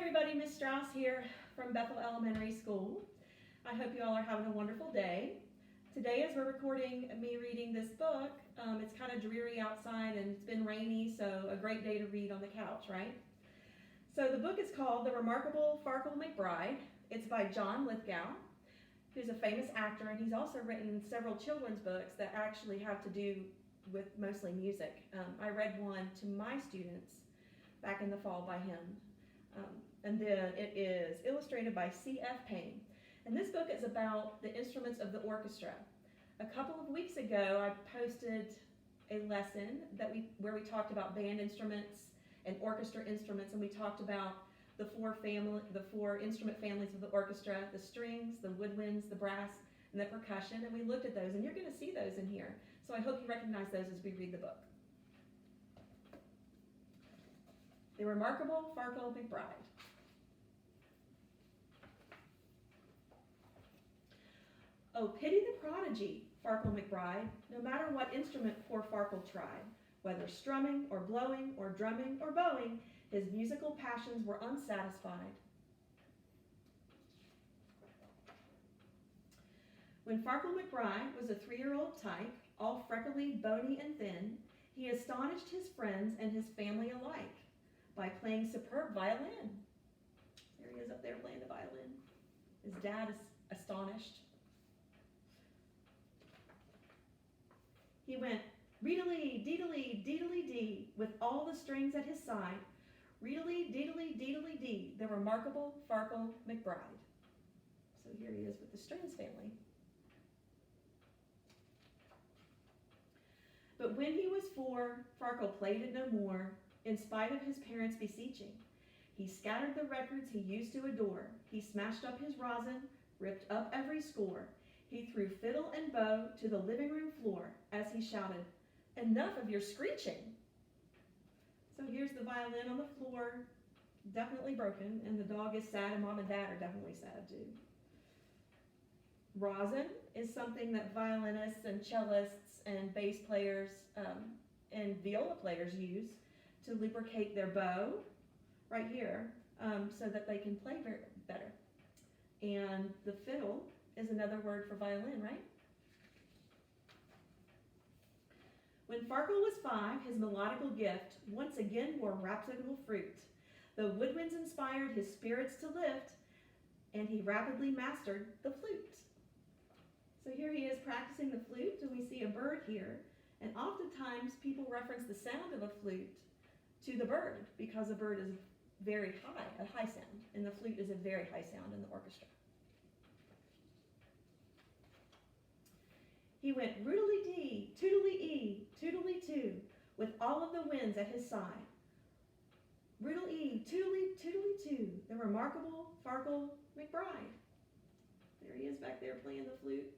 everybody, Miss Strauss here from Bethel Elementary School. I hope you all are having a wonderful day. Today, as we're recording me reading this book, it's kind of dreary outside and it's been rainy, so a great day to read on the couch, right? So the book is called The Remarkable Farkle Mcbride. It's by John Lithgow, who's a famous actor, and he's also written several children's books that actually have to do with mostly music. I read one to my students back in the fall by him. And then it is illustrated by C.F. Payne. And this book is about the instruments of the orchestra. A couple of weeks ago, I posted a lesson where we talked about band instruments and orchestra instruments, and we talked about the four instrument families of the orchestra: the strings, the woodwinds, the brass, and the percussion. And we looked at those, and you're going to see those in here. So I hope you recognize those as we read the book. The Remarkable Farkle Mcbride. Oh, pity the prodigy, Farkle Mcbride, no matter what instrument poor Farkle tried. Whether strumming or blowing or drumming or bowing, his musical passions were unsatisfied. When Farkle Mcbride was a 3-year-old tyke, all freckly, bony, and thin, he astonished his friends and his family alike by playing superb violin. There he is up there playing the violin. His dad is astonished. He went reedily, deedly, deedly dee, with all the strings at his side. Reedily, deedly, deedly dee, the remarkable Farkle Mcbride. So here he is with the strings family. But when he was 4, Farkle played it no more, in spite of his parents' beseeching. He scattered the records he used to adore. He smashed up his rosin, ripped up every score. He threw fiddle and bow to the living room floor as he shouted, "Enough of your screeching!" So here's the violin on the floor, definitely broken, and the dog is sad, and mom and dad are definitely sad too. Rosin is something that violinists and cellists and bass players and viola players use to lubricate their bow right here so that they can play better. And the fiddle is another word for violin, right? When Farkle was 5, his melodical gift once again bore rhapsodical fruit. The woodwinds inspired his spirits to lift, and he rapidly mastered the flute. So here he is practicing the flute, and we see a bird here. And oftentimes people reference the sound of a flute to the bird because a bird is very high, a high sound, and the flute is a very high sound in the orchestra. He went roodly-dee, toodly-ee, toodly-too, with all of the winds at his side. Roodle-ee, toodly, toodly-too, the remarkable Farkle Mcbride. There he is back there playing the flute.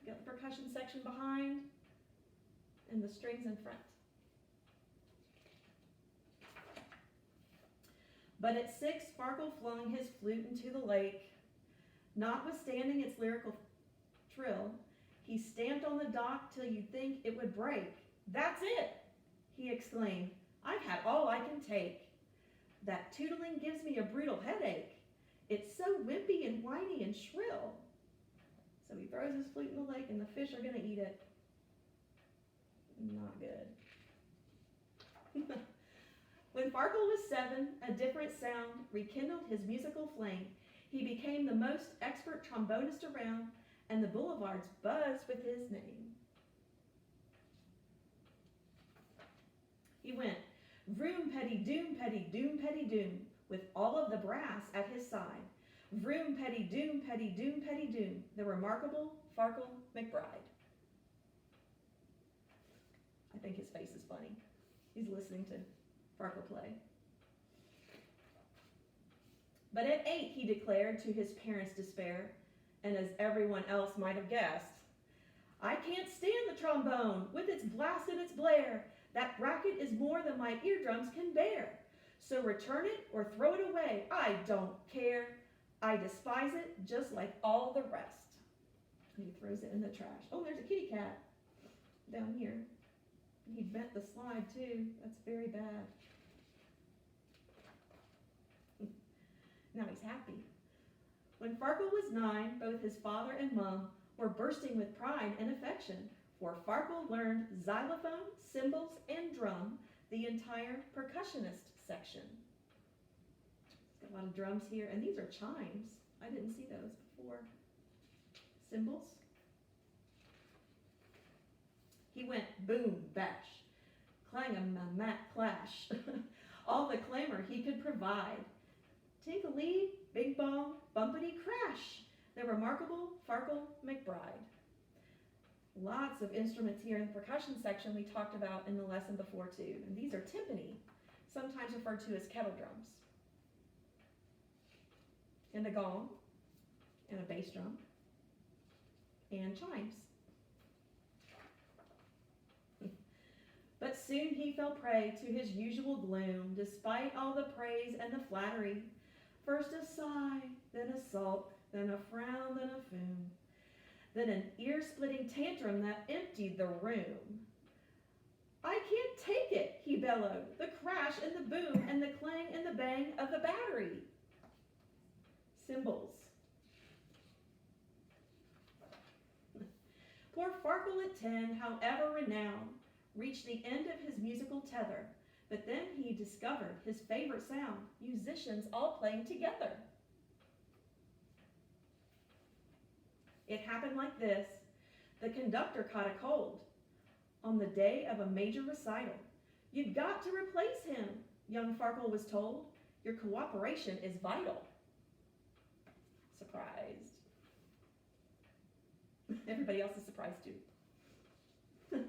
Got the percussion section behind and the strings in front. But at 6, Farkle flung his flute into the lake. Notwithstanding its lyrical trill, he stamped on the dock till you'd think it would break. "That's it!" he exclaimed. "I've had all I can take. That tootling gives me a brutal headache. It's so wimpy and whiny and shrill." So he throws his flute in the lake and the fish are going to eat it. Not good. When Farkle was 7, a different sound rekindled his musical flame. He became the most expert trombonist around, and the boulevards buzzed with his name. He went vroom, Petit, doom, Petit, doom, Petit, doom, with all of the brass at his side. Vroom, Petit, doom, Petit, doom, Petit, doom, the remarkable Farkle Mcbride. I think his face is funny. He's listening to Farkle play. But at 8, he declared to his parents' despair, and as everyone else might have guessed, "I can't stand the trombone with its blast and its blare. That racket is more than my eardrums can bear. So return it or throw it away. I don't care. I despise it just like all the rest." And he throws it in the trash. Oh, there's a kitty cat down here. He bent the slide too. That's very bad. Now he's happy. When Farkle was 9, both his father and mom were bursting with pride and affection, for Farkle learned xylophone, cymbals, and drum, the entire percussionist section. It's got a lot of drums here, and these are chimes. I didn't see those before. Cymbals. He went boom, bash, clang-a-ma-mat, clash. All the clamor he could provide. Tinkle-lee, bing bong, bumpity crash. The remarkable Farkle Mcbride. Lots of instruments here in the percussion section we talked about in the lesson before too. And these are timpani, sometimes referred to as kettle drums. And a gong, and a bass drum, and chimes. But soon he fell prey to his usual gloom, despite all the praise and the flattery. First a sigh, then a sulk, then a frown, then a fume. Then an ear-splitting tantrum that emptied the room. I can't take it, he bellowed, the crash and the boom and the clang and the bang of the battery. Cymbals. Poor Farkle at 10, however renowned, reached the end of his musical tether, but then he discovered his favorite sound, musicians all playing together. It happened like this. The conductor caught a cold on the day of a major recital. You've got to replace him, young Farkle was told. Your cooperation is vital. Surprised. Everybody else is surprised too.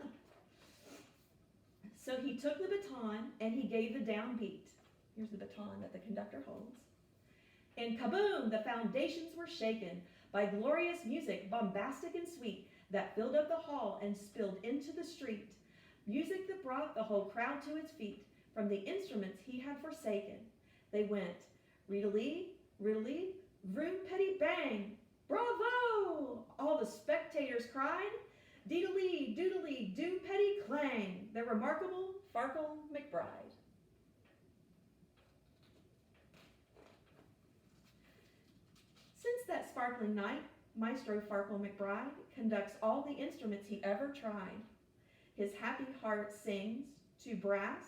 So he took the baton and he gave the downbeat. Here's the baton that the conductor holds. And kaboom, the foundations were shaken by glorious music, bombastic and sweet, that filled up the hall and spilled into the street. Music that brought the whole crowd to its feet from the instruments he had forsaken. They went, riddle-lee, riddle-lee, vroom, Petit, bang, bravo! All the spectators cried, deedle-lee, doodle-lee, do, Petit, clang, the remarkable Farkle Mcbride. Since that sparkling night, Maestro Farkle Mcbride conducts all the instruments he ever tried. His happy heart sings to brass,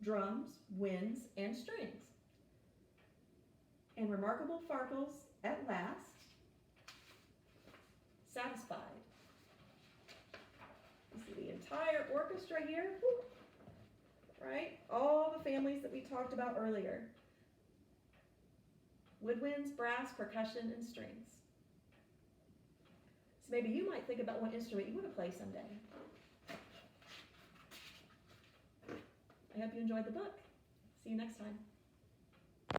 drums, winds, and strings. And remarkable Farkles, at last, satisfied. You see the entire orchestra here, right? All the families that we talked about earlier. Woodwinds, brass, percussion, and strings. So maybe you might think about what instrument you want to play someday. I hope you enjoyed the book. See you next time.